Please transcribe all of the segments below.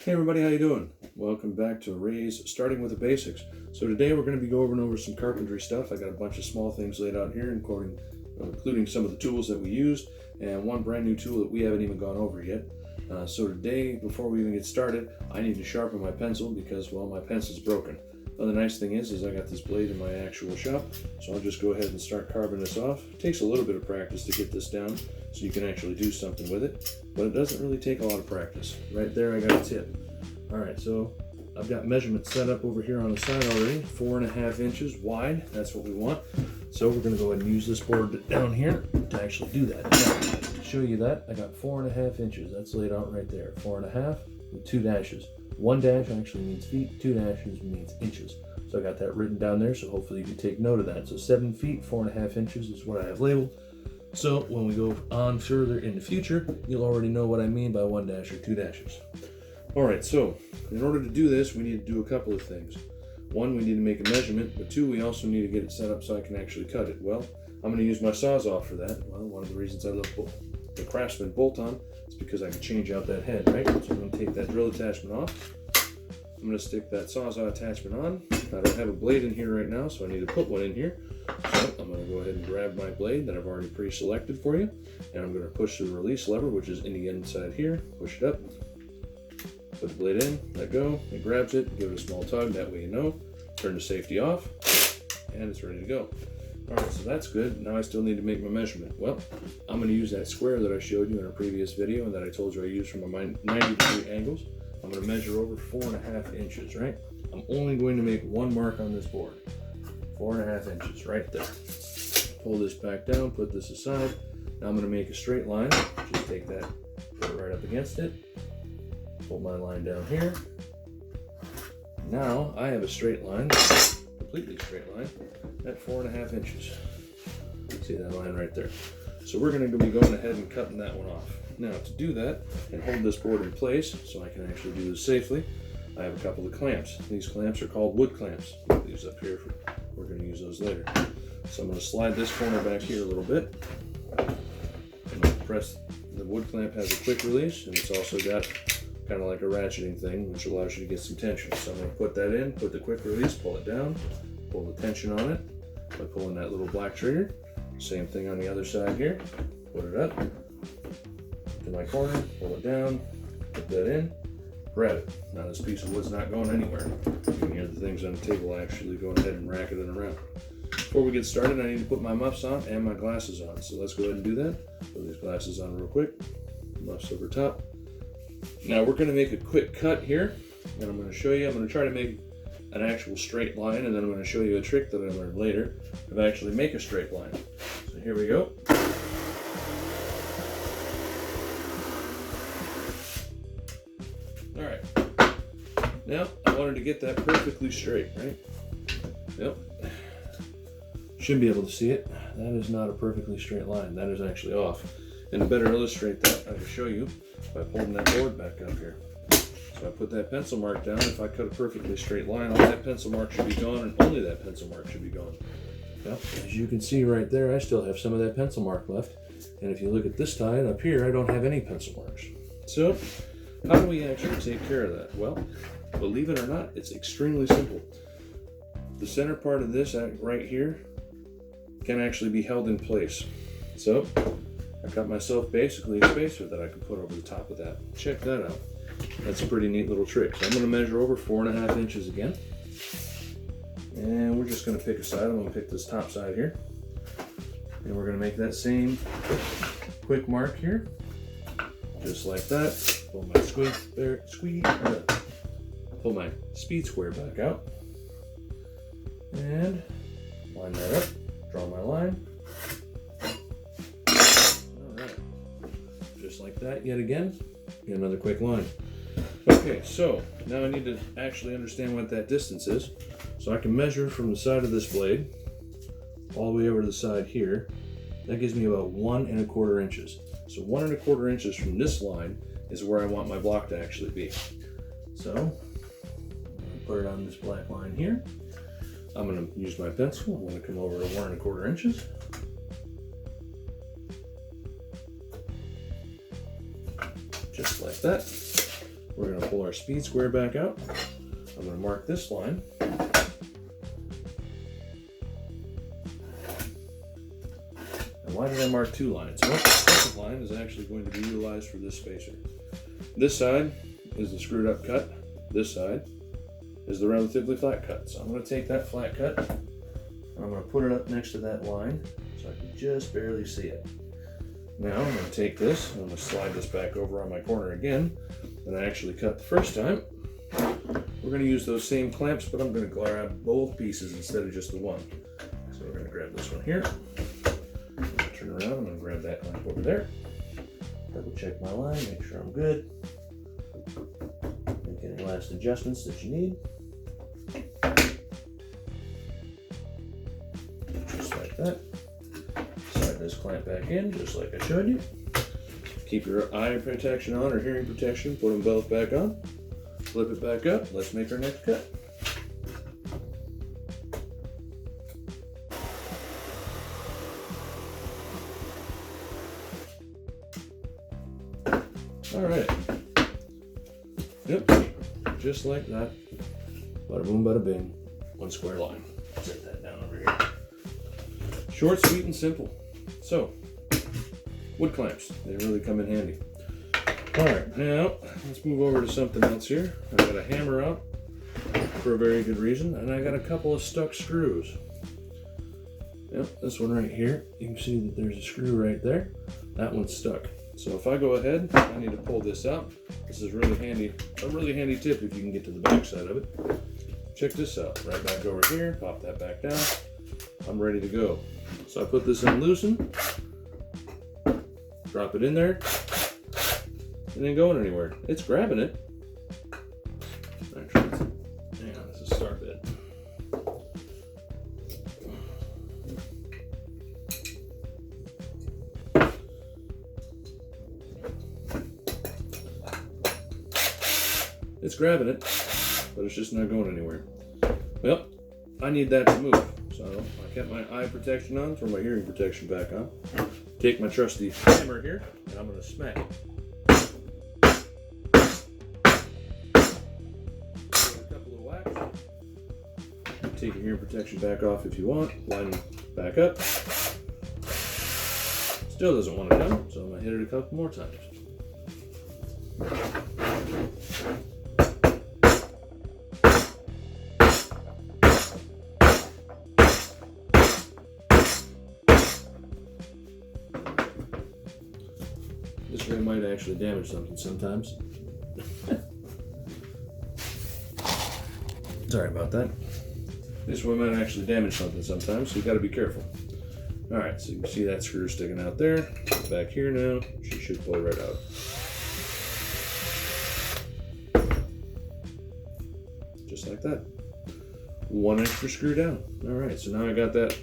Hey everybody, how you doing? Welcome back to Ray's Starting with the Basics. So today we're going to be going over some carpentry stuff. I got a bunch of small things laid out here, including some of the tools that we used and one brand new tool that we haven't even gone over yet. So today, before we even get started, I need to sharpen my pencil because, well, my pencil's broken. Well, the nice thing is I got this blade in my actual shop, so I'll just go ahead and start carving this off. It takes a little bit of practice to get this down so you can actually do something with it, but it doesn't really take a lot of practice. Right there I got a tip. Alright, so I've got measurements set up over here on the side already, 4.5 inches wide, that's what we want. So we're going to go ahead and use this board down here to actually do that. Now, to show you that, I got 4.5 inches, that's laid out right there, 4.5 with 2 dashes. 1 dash actually means feet, 2 dashes means inches. So I got that written down there, so hopefully you can take note of that. So 7 feet, 4.5 inches is what I have labeled. So when we go on further in the future, you'll already know what I mean by 1 dash or 2 dashes. Alright, so in order to do this, we need to do a couple of things. One, we need to make a measurement, but two, we also need to get it set up so I can actually cut it. Well, I'm going to use my Sawzall for that. Well, one of the reasons I love the Craftsman bolt-on is because I can change out that head, right? So I'm going to take that drill attachment off. I'm going to stick that Sawzall attachment on. I don't have a blade in here right now, so I need to put one in here. So I'm going to go ahead and grab my blade that I've already pre-selected for you, and I'm going to push the release lever, which is in the inside here. Push it up. Put the blade in, let go, it grabs it, give it a small tug, that way you know. Turn the safety off, and it's ready to go. Alright, so that's good. Now I still need to make my measurement. Well, I'm going to use that square that I showed you in a previous video and that I told you I used from my 90-degree angles. I'm going to measure over 4.5 inches, right? I'm only going to make one mark on this board. 4.5 inches, right there. Pull this back down, put this aside. Now I'm going to make a straight line. Just take that, put it right up against it. Pull my line down here. Now I have a straight line, completely straight line, at 4.5 inches. See that line right there? So we're going to be going ahead and cutting that one off. Now to do that and hold this board in place so I can actually do this safely, I have a couple of clamps. These clamps are called wood clamps. Put these up here, we're going to use those later. So I'm going to slide this corner back here a little bit. I'm going to press, the wood clamp has a quick release, and it's also got kind of like a ratcheting thing, which allows you to get some tension. So I'm going to put that in, put the quick release, pull it down, pull the tension on it by pulling that little black trigger. Same thing on the other side here. Put it up to my corner, pull it down, put that in, grab it. Now this piece of wood's not going anywhere. You can hear the things on the table actually going ahead and racketing around. Before we get started, I need to put my muffs on and my glasses on. So let's go ahead and do that. Put these glasses on real quick. Muffs over top. Now we're going to make a quick cut here, and I'm going to show you. I'm going to try to make an actual straight line, and then I'm going to show you a trick that I learned later of actually make a straight line. So here we go. Alright, now I wanted to get that perfectly straight, right? Yep. Should be able to see it. That is not a perfectly straight line. That is actually off. And to better illustrate that, I will show you by holding that board back up here. So I put that pencil mark down. If I cut a perfectly straight line, all that pencil mark should be gone, and only that pencil mark should be gone. Now, as you can see right there, I still have some of that pencil mark left. And if you look at this side up here, I don't have any pencil marks. So, how do we actually take care of that? Well, believe it or not, it's extremely simple. The center part of this right here can actually be held in place. So, I got myself basically a spacer that I can put over the top of that. Check that out. That's a pretty neat little trick. So I'm going to measure over 4.5 inches again. And we're just going to pick a side. I'm going to pick this top side here. And we're going to make that same quick mark here. Just like that. Pull my speed square back out. And line that up. Draw my line. Just like that, yet again, get another quick line. Okay, so now I need to actually understand what that distance is. So I can measure from the side of this blade all the way over to the side here. That gives me about 1.25 inches. So 1.25 inches from this line is where I want my block to actually be. So I'm going to put it on this black line here. I'm going to use my pencil. I'm going to come over to 1.25 inches. Just like that. We're going to pull our speed square back out. I'm going to mark this line. And why did I mark 2 lines? Well, the second line is actually going to be utilized for this spacer. This side is the screwed up cut. This side is the relatively flat cut. So I'm going to take that flat cut and I'm going to put it up next to that line so I can just barely see it. Now I'm going to take this and I'm going to slide this back over on my corner again that I actually cut the first time. We're going to use those same clamps, but I'm going to grab both pieces instead of just the one. So we're going to grab this one here. Turn around, I'm going to grab that clamp over there. Double check my line, make sure I'm good. Make any last adjustments that you need. Just like that. Slide this clamp back in, just like I showed you. Keep your eye protection on or hearing protection, put them both back on. Flip it back up, let's make our next cut. All right. Yep, just like that. Bada boom, bada bing. 1 square line. Set that down over here. Short, sweet, and simple. So, wood clamps. They really come in handy. All right, now let's move over to something else here. I've got a hammer out for a very good reason, and I got a couple of stuck screws. Yep, this one right here. You can see that there's a screw right there. That one's stuck. So if I go ahead, I need to pull this out. This is really handy, a really handy tip if you can get to the back side of it. Check this out, right back over here, pop that back down. I'm ready to go. So I put this in loosen, drop it in there, and then going anywhere. It's grabbing it. Actually, hang on, this is start bit. It's grabbing it, but it's just not going anywhere. Well, I need that to move. So I kept my eye protection on, throw my hearing protection back on. Take my trusty hammer here, and I'm going to smack it. Give it a couple of whacks. Take your hearing protection back off if you want. Line back up. Still doesn't want to come, so I'm going to hit it a couple more times. This way might actually damage something sometimes. Sorry about that. This way might actually damage something sometimes, so you got to be careful. All right, so you can see that screw sticking out there. Back here now, she should pull right out. Just like that. 1 extra screw down. All right, so now I got that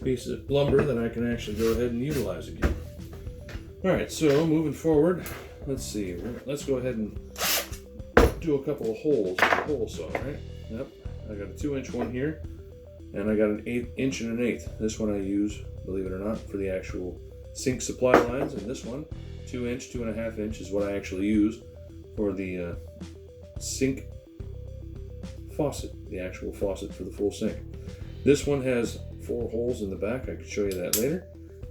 piece of lumber that I can actually go ahead and utilize again. All right, so moving forward, let's see. Let's go ahead and do a couple of holes with the hole saw, right? Yep, I got a 2-inch one here, and I got an 1/8 inch and an 1/8. This one I use, believe it or not, for the actual sink supply lines, and this one, 2-inch, 2.5 inch, is what I actually use for the sink faucet, the actual faucet for the full sink. This one has 4 holes in the back. I can show you that later.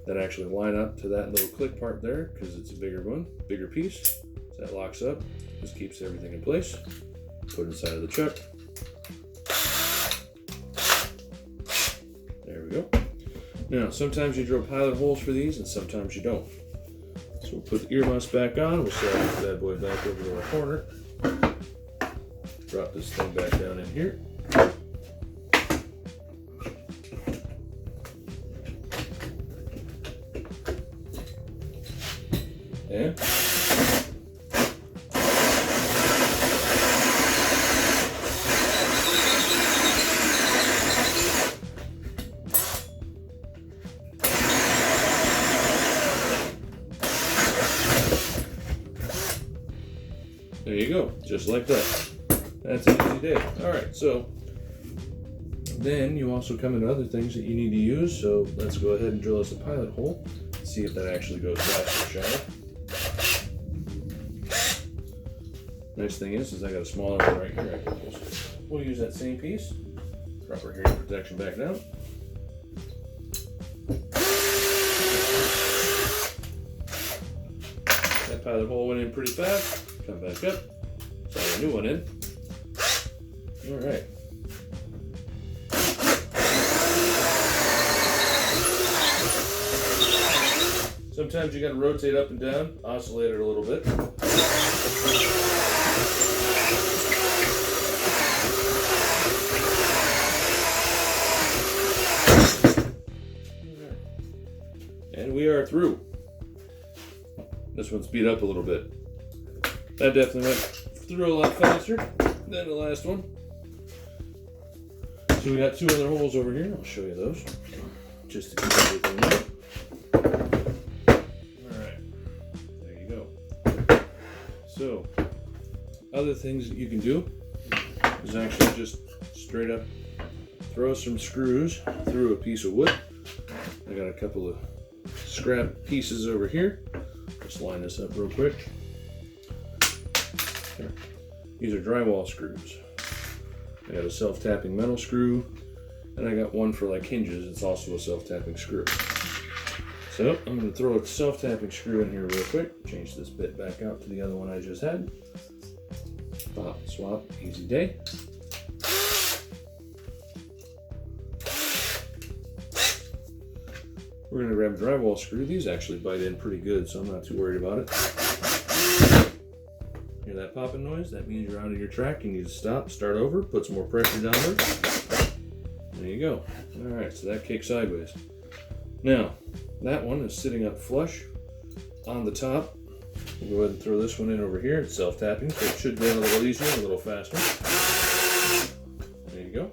That actually line up to that little click part there because it's a bigger one, bigger piece. So that locks up, just keeps everything in place. Put inside of the chuck. There we go. Now, sometimes you drill pilot holes for these and sometimes you don't. So we'll put the ear mounts back on. We'll slide this bad boy back over to our corner. Drop this thing back down in here. And there you go, just like that. That's an easy day. All right, so then you also come into other things that you need to use. So let's go ahead and drill us a pilot hole. See if that actually goes fast or shallow. Nice thing is I got a smaller one right here I can use. We'll use that same piece. Drop our hearing protection back down. That pilot hole went in pretty fast. Come back up. Slide a new one in. All right. Sometimes you got to rotate up and down, oscillate it a little bit. And we are through. This one's beat up a little bit. That definitely went through a lot faster than the last one. So we got two other holes over here. I'll show you those, just to keep everything up. So, other things that you can do is actually just straight up throw some screws through a piece of wood. I got a couple of scrap pieces over here. Let's line this up real quick. There. These are drywall screws. I got a self-tapping metal screw, and I got one for like hinges. It's also a self-tapping screw. So I'm going to throw a self-tapping screw in here real quick. Change this bit back out to the other one I just had. Pop, swap, easy day. We're going to grab a drywall screw. These actually bite in pretty good, so I'm not too worried about it. Hear that popping noise? That means you're out of your track. You need to stop, start over, put some more pressure downward. There you go. All right, so that kicks sideways. Now, that one is sitting up flush on the top. We'll go ahead and throw this one in over here. It's self-tapping, so it should go a little easier, a little faster. There you go.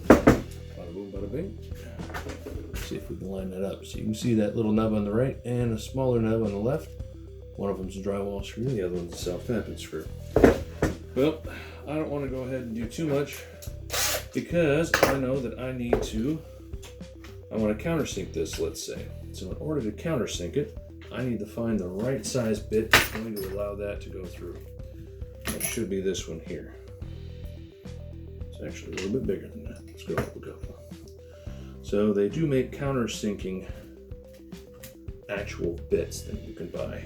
Bada boom, bada bing. Let's see if we can line that up. So you can see that little nub on the right and a smaller nub on the left. One of them's a drywall screw, the other one's a self-tapping screw. Well, I don't want to go ahead and do too much because I know that I want to countersink this, let's say. So in order to countersink it, I need to find the right size bit that's going to allow that to go through. That should be this one here. It's actually a little bit bigger than that. Let's go up a couple. So they do make countersinking actual bits that you can buy.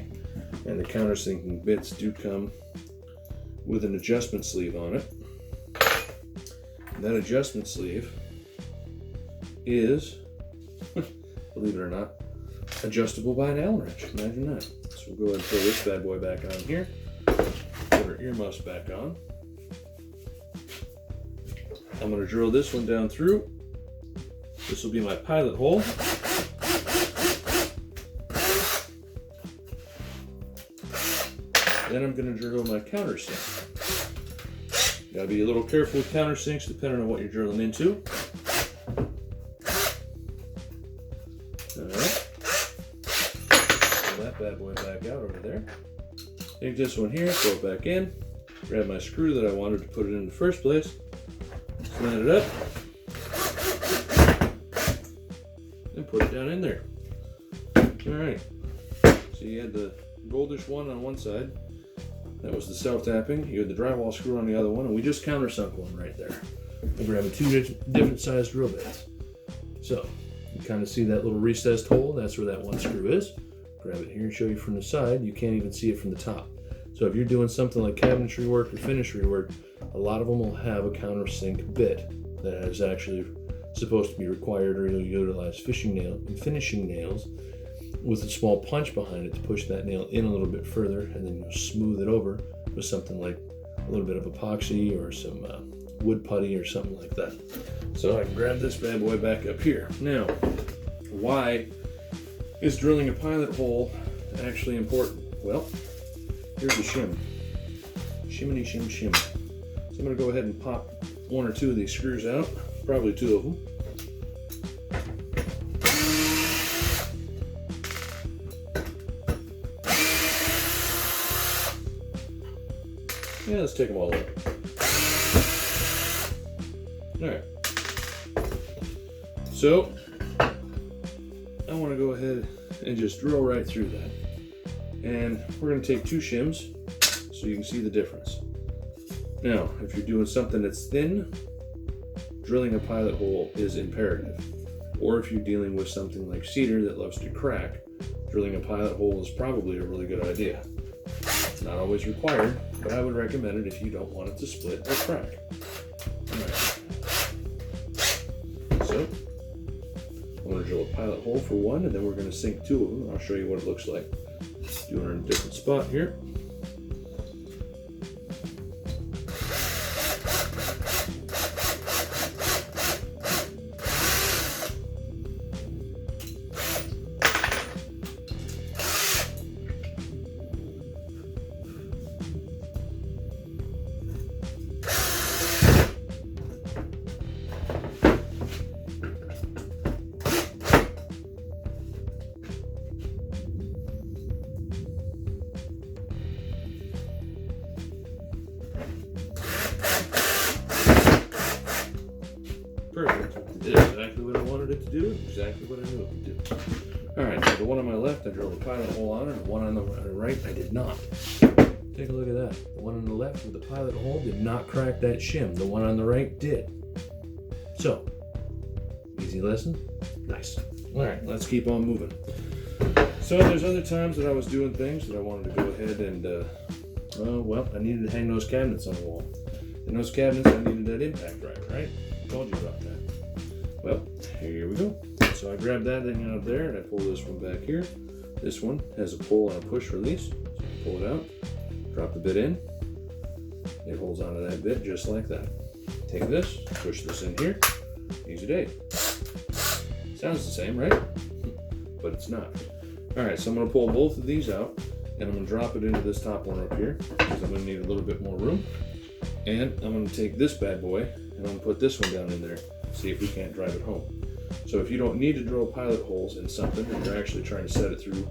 And the countersinking bits do come with an adjustment sleeve on it. And that adjustment sleeve is, believe it or not, adjustable by an Allen wrench. Imagine that. So we'll go ahead and throw this bad boy back on here. Put our earmuffs back on. I'm going to drill this one down through. This will be my pilot hole. Then I'm going to drill my countersink. You got to be a little careful with countersinks depending on what you're drilling into. Alright. Pull that bad boy back out over there. Take this one here, throw it back in. Grab my screw that I wanted to put it in the first place. Slide it up. And put it down in there. Alright. So you had the goldish one on one side. That was the self-tapping. You had the drywall screw on the other one, and we just countersunk one right there. I'm grabbing two different sized drill bits. So, you kind of see that little recessed hole. That's where that one screw is. Grab it here and show you from the side. You can't even see it from the top. So if you're doing something like cabinetry work or finishery work, a lot of them will have a countersink bit that is actually supposed to be required, or you'll utilize finishing nails with a small punch behind it to push that nail in a little bit further, and then you'll smooth it over with something like a little bit of epoxy or some wood putty or something like that. So I can grab this bad boy back up here. Now, why is drilling a pilot hole actually important? Well, here's the shim. Shimmy, shim, shim. So I'm going to go ahead and pop one or two of these screws out, probably two of them. Yeah, let's take them all out. Alright. So, I want to go ahead and just drill right through that. And we're going to take two shims. so you can see the difference. Now, if you're doing something that's thin, drilling a pilot hole is imperative. Or if you're dealing with something like cedar that loves to crack, drilling a pilot hole is probably a really good idea. It's not always required, but I would recommend it if you don't want it to split or crack. Alright. So, I'm going to drill a pilot hole for one, and then we're going to sink two of them, and I'll show you what it looks like. Doing it in a different spot here. Perfect. It did exactly what I wanted it to do, exactly what I knew it would do. Alright, so the one on my left, I drilled a pilot hole on it, and the one on the right, I did not. Take a look at that. The one on the left with the pilot hole did not crack that shim. The one on the right did. So, easy lesson? Nice. Alright, let's keep on moving. So there's other times that I was doing things that I wanted to go ahead and, well, I needed to hang those cabinets on the wall. And those cabinets, I needed that impact driver, right? Told you about that. Well, here we go. So I grabbed that thing out of there and I pull this one back here. This one has a pull and a push release. So I pull it out, drop the bit in. It holds onto that bit just like that. Take this, push this in here. Easy day. Sounds the same, right? But it's not. Alright, so I'm going to pull both of these out and I'm going to drop it into this top one up here because I'm going to need a little bit more room. And I'm going to take this bad boy and I'm going to put this one down in there, see if we can't drive it home. So if you don't need to drill pilot holes in something and you're actually trying to set it through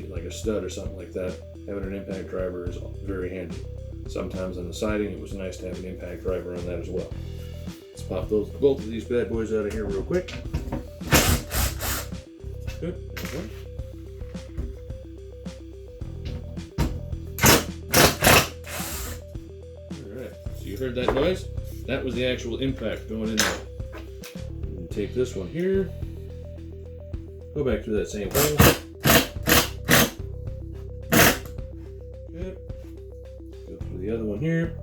like a stud or something like that, having an impact driver is very handy. Sometimes on the siding it was nice to have an impact driver on that as well. Let's pop both of these bad boys out of here real quick. Good, there we go. You heard that noise? That was the actual impact going in there. And take this one here. Go back through that same hole. Good. Go through the other one here.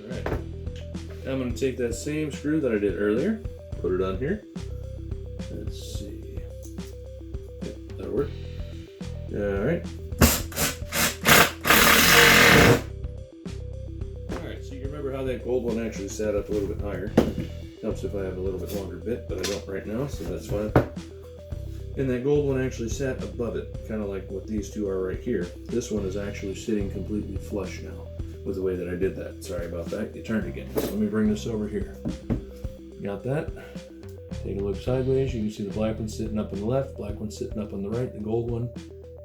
Alright. Now I'm going to take that same screw that I did earlier, put it on here. Let's see. That'll work. Alright. Alright, so you remember how that gold one actually sat up a little bit higher. Helps if I have a little bit longer bit, but I don't right now, so that's fine. And that gold one actually sat above it, kind of like what these two are right here. This one is actually sitting completely flush now with the way that I did that. Sorry about that. It turned again. So let me bring this over here. Got that? Take a look sideways. You can see the black one sitting up on the left, black one sitting up on the right. The gold one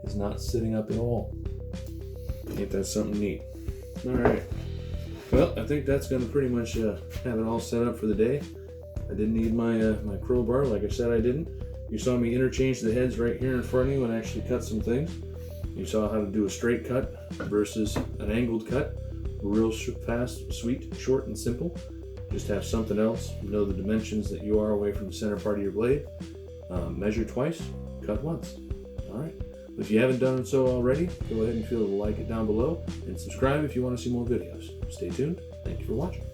is not sitting up at all. Ain't that something neat? All right. Well, I think that's going to pretty much have it all set up for the day. I didn't need my my crowbar, like I said I didn't. You saw me interchange the heads right here in front of you and actually cut some things. You saw how to do a straight cut versus an angled cut. Real fast, sweet, short, and simple. Just have something else. Know the dimensions that you are away from the center part of your blade. Measure twice, cut once. All right. If you haven't done so already, go ahead and feel to like it down below and subscribe if you want to see more videos. Stay tuned. Thank you for watching.